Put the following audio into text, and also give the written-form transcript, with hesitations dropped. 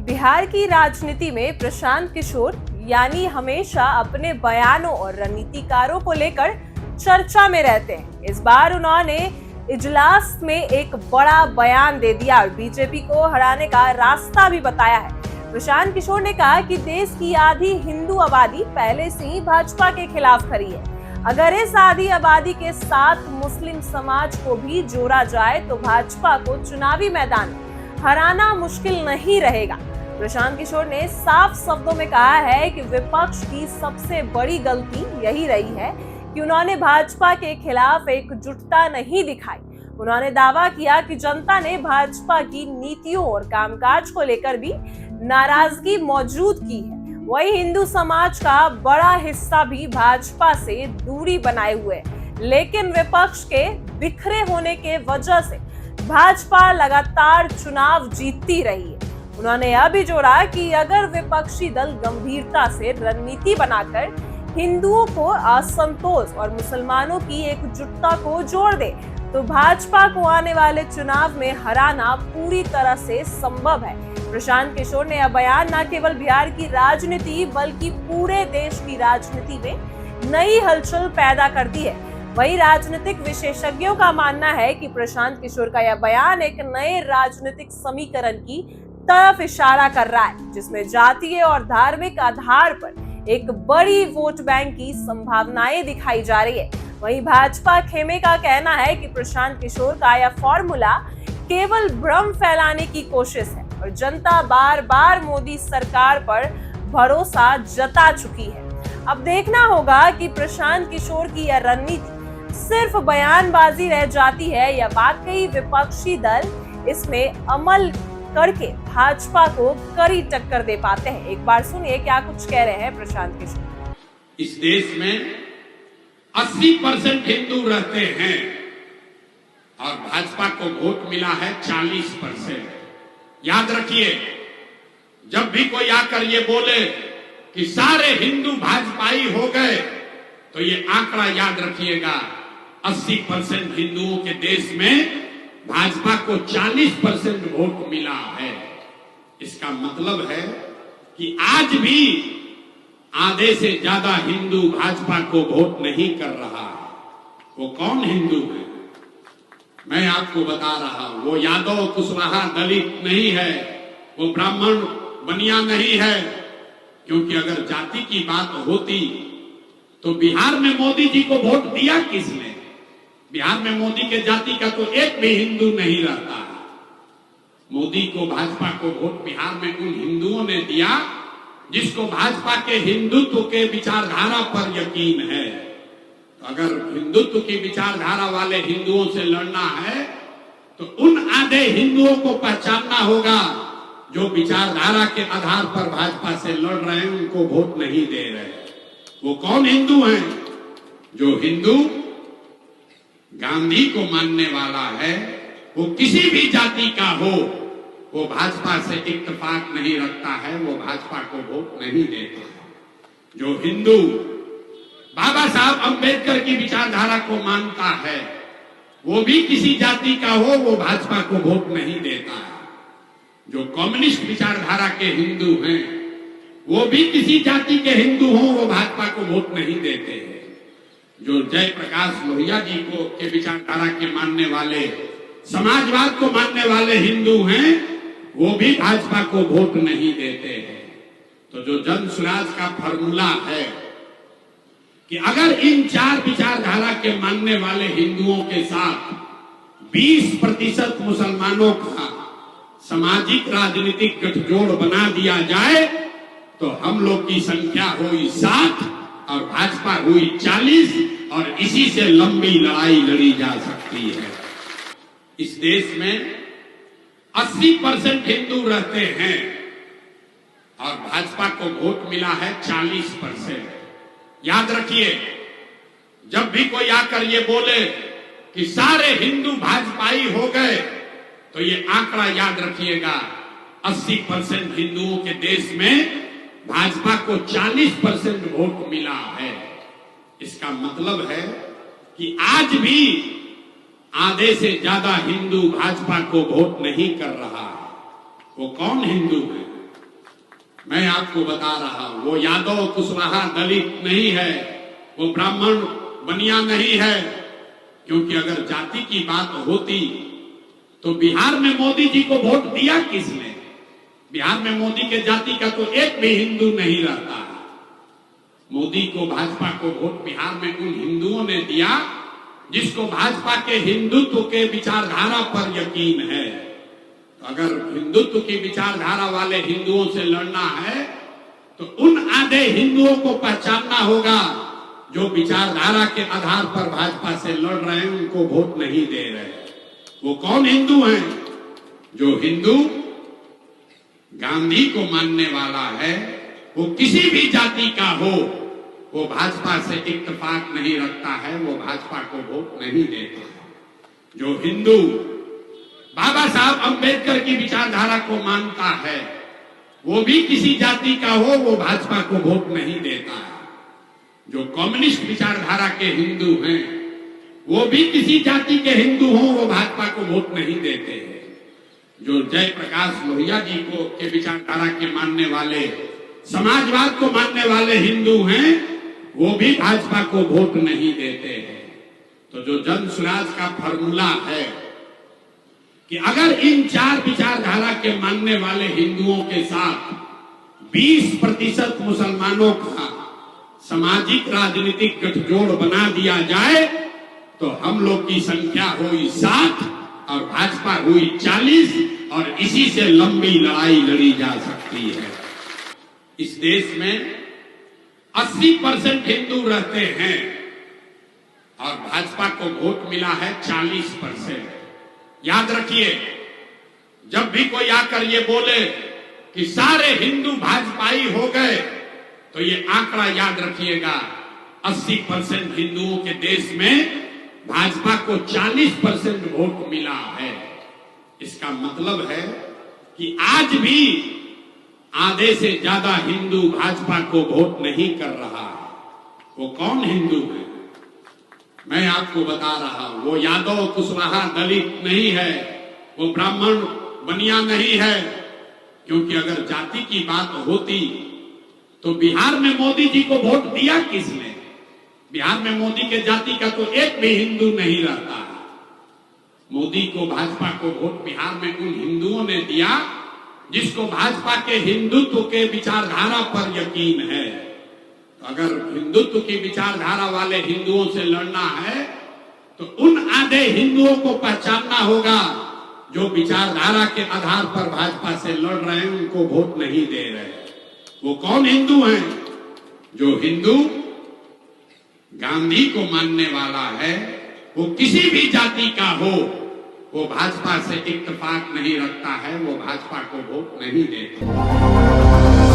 बिहार की राजनीति में प्रशांत किशोर यानी हमेशा अपने बयानों और रणनीतिकारों को लेकर चर्चा में रहते हैं। इस बार उन्होंने इजलास में एक बड़ा बयान दे दिया और बीजेपी को हराने का रास्ता भी बताया है। प्रशांत किशोर ने कहा कि देश की आधी हिंदू आबादी पहले से ही भाजपा के खिलाफ खड़ी है। अगर इस आधी आबादी के साथ मुस्लिम समाज को भी जोड़ा जाए तो भाजपा को चुनावी मैदान में हराना मुश्किल नहीं रहेगा। प्रशांत किशोर ने साफ शब्दों में कहा है कि विपक्ष की सबसे बड़ी गलती यही रही है कि उन्होंने भाजपा के खिलाफ एकजुटता नहीं दिखाई। उन्होंने दावा किया कि जनता ने भाजपा की नीतियों और कामकाज को लेकर भी नाराजगी मौजूद की है। वही हिंदू समाज का बड़ा हिस्सा भी भाजपा से दूरी बनाए हुए है, लेकिन विपक्ष के बिखरे होने के वजह से भाजपा लगातार चुनाव जीतती रही है। उन्होंने यह भी जोड़ा कि अगर विपक्षी दल गंभीरता से रणनीति बनाकर हिंदुओं को असंतोष और मुसलमानों की एकजुटता को जोड़ दे तो भाजपा को आने वाले चुनाव में हराना पूरी तरह से संभव है। प्रशांत किशोर ने यह बयान न केवल बिहार की राजनीति बल्कि पूरे देश की राजनीति में नई हलचल पैदा कर दी है। वही राजनीतिक विशेषज्ञों का मानना है कि प्रशांत किशोर का यह बयान एक नए राजनीतिक समीकरण की तरफ इशारा कर रहा है, जिसमें जातीय और धार्मिक आधार पर एक बड़ी वोट बैंक की संभावनाएं दिखाई जा रही है। वहीं भाजपा खेमे का कहना है कि प्रशांत किशोर का यह फॉर्मूला केवल भ्रम फैलाने की कोशिश है और जनता बार बार मोदी सरकार पर भरोसा जता चुकी है। अब देखना होगा कि प्रशांत किशोर की यह रणनीति सिर्फ बयानबाजी रह जाती है या वाकई विपक्षी दल इसमें अमल करके भाजपा को कड़ी टक्कर दे पाते हैं। एक बार सुनिए क्या कुछ कह रहे हैं प्रशांत किशोर। इस देश में 80% हिंदू रहते हैं और भाजपा को वोट मिला है 40%। याद रखिए, जब भी कोई आकर ये बोले कि सारे हिंदू भाजपाई हो गए तो ये आंकड़ा याद रखिएगा, 80% हिंदुओं के देश में भाजपा को 40% वोट मिला है। इसका मतलब है कि आज भी आधे से ज्यादा हिंदू भाजपा को वोट नहीं कर रहा है। वो कौन हिंदू है मैं आपको बता रहा हूं। वो यादव कुशवाहा दलित नहीं है, वो ब्राह्मण बनिया नहीं है, क्योंकि अगर जाति की बात होती तो बिहार में मोदी जी को वोट दिया किसने? बिहार में मोदी के जाति का तो एक भी हिंदू नहीं रहता है। मोदी को भाजपा को वोट बिहार में उन हिंदुओं ने दिया जिसको भाजपा के हिंदुत्व के विचारधारा पर यकीन है। तो अगर हिंदुत्व की विचारधारा वाले हिंदुओं से लड़ना है तो उन आधे हिंदुओं को पहचानना होगा जो विचारधारा के आधार पर भाजपा से लड़ रहे हैं, उनको वोट नहीं दे रहे। वो कौन हिंदू हैं? जो हिंदू गांधी को मानने वाला है, वो किसी भी जाति का हो, वो भाजपा से इत्तेफाक नहीं रखता है, वो भाजपा को वोट नहीं देता है। जो हिंदू बाबा साहब अंबेडकर की विचारधारा को मानता है, वो भी किसी जाति का हो, वो भाजपा को वोट नहीं देता है। जो कम्युनिस्ट विचारधारा के हिंदू हैं, वो भी किसी जाति के हिंदू हों, वो भाजपा को वोट नहीं देते हैं। जो जयप्रकाश लोहिया जी को के विचारधारा के मानने वाले, समाजवाद को मानने वाले हिंदू हैं, वो भी भाजपा को वोट नहीं देते हैं। तो जो जन स्वराज का फॉर्मूला है कि अगर इन चार विचारधारा के मानने वाले हिंदुओं के साथ 20% मुसलमानों का सामाजिक राजनीतिक गठजोड़ बना दिया जाए तो हम लोग की संख्या हुई 7 और भाजपा हुई 40 और इसी से लंबी लड़ाई लड़ी जा सकती है। इस देश में 80% हिंदू रहते हैं और भाजपा को वोट मिला है 40%। याद रखिए, जब भी कोई आकर ये बोले कि सारे हिंदू भाजपाई हो गए तो ये आंकड़ा याद रखिएगा, 80% हिंदुओं के देश में भाजपा को 40% वोट मिला है। इसका मतलब है कि आज भी आधे से ज्यादा हिंदू भाजपा को वोट नहीं कर रहा है। वो कौन हिंदू है? मैं आपको बता रहा हूं, वो यादव कुशवाहा दलित नहीं है, वो ब्राह्मण बनिया नहीं है। क्योंकि अगर जाति की बात होती तो बिहार में मोदी जी को वोट दिया किसने? बिहार में मोदी के जाति का तो एक भी हिंदू नहीं रहता है। मोदी को, भाजपा को वोट बिहार में उन हिंदुओं ने दिया जिसको भाजपा के हिंदुत्व के विचारधारा पर यकीन है। तो अगर हिंदुत्व की विचारधारा वाले हिंदुओं से लड़ना है तो उन आधे हिंदुओं को पहचानना होगा जो विचारधारा के आधार पर भाजपा से लड़ रहे हैं, उनको वोट नहीं दे रहे। वो कौन हिंदू हैं? जो हिंदू गांधी को मानने वाला है, वो किसी भी जाति का हो, वो भाजपा से इत्तेफाक नहीं रखता है, वो भाजपा को वोट नहीं देता है। जो हिंदू बाबा साहब अंबेडकर की विचारधारा को मानता है, वो भी किसी जाति का हो, वो भाजपा को वोट नहीं देता है। जो कम्युनिस्ट विचारधारा के हिंदू हैं, वो भी किसी जाति के हिंदू हों, वो भाजपा को वोट नहीं देते हैं। जो जयप्रकाश लोहिया जी को के विचारधारा के मानने वाले, समाजवाद को मानने वाले हिंदू हैं, वो भी भाजपा को वोट नहीं देते हैं। तो जो जन स्वराज का फॉर्मूला है कि अगर इन चार विचारधारा के मानने वाले हिंदुओं के साथ 20% मुसलमानों का सामाजिक राजनीतिक गठजोड़ बना दिया जाए तो हम लोग की संख्या हुई 7 और भाजपा हुई 40 और इसी से लंबी लड़ाई लड़ी जा सकती है। इस देश में 80% हिंदू रहते हैं और भाजपा को वोट मिला है 40%। याद रखिए, जब भी कोई आकर ये बोले कि सारे हिंदू भाजपाई हो गए तो ये आंकड़ा याद रखिएगा, 80% हिंदुओं के देश में भाजपा को 40% वोट मिला है। इसका मतलब है कि आज भी आधे से ज्यादा हिंदू भाजपा को वोट नहीं कर रहा है। वो कौन हिंदू है? मैं आपको बता रहा हूं, वो यादव कुशवाहा दलित नहीं है, वो ब्राह्मण बनिया नहीं है। क्योंकि अगर जाति की बात होती तो बिहार में मोदी जी को वोट दिया किसने? बिहार में मोदी के जाति का तो एक भी हिंदू नहीं रहता है। मोदी को, भाजपा को वोट बिहार में उन हिंदुओं ने दिया जिसको भाजपा के हिंदुत्व के विचारधारा पर यकीन है। तो अगर हिंदुत्व की विचारधारा वाले हिंदुओं से लड़ना है तो उन आधे हिंदुओं को पहचानना होगा जो विचारधारा के आधार पर भाजपा से लड़ रहे हैं, उनको वोट नहीं दे रहे। वो कौन हिंदू हैं? जो हिंदू गांधी को मानने वाला है, वो किसी भी जाति का हो, वो भाजपा से इत्तेफाक नहीं रखता है, वो भाजपा को वोट नहीं देता।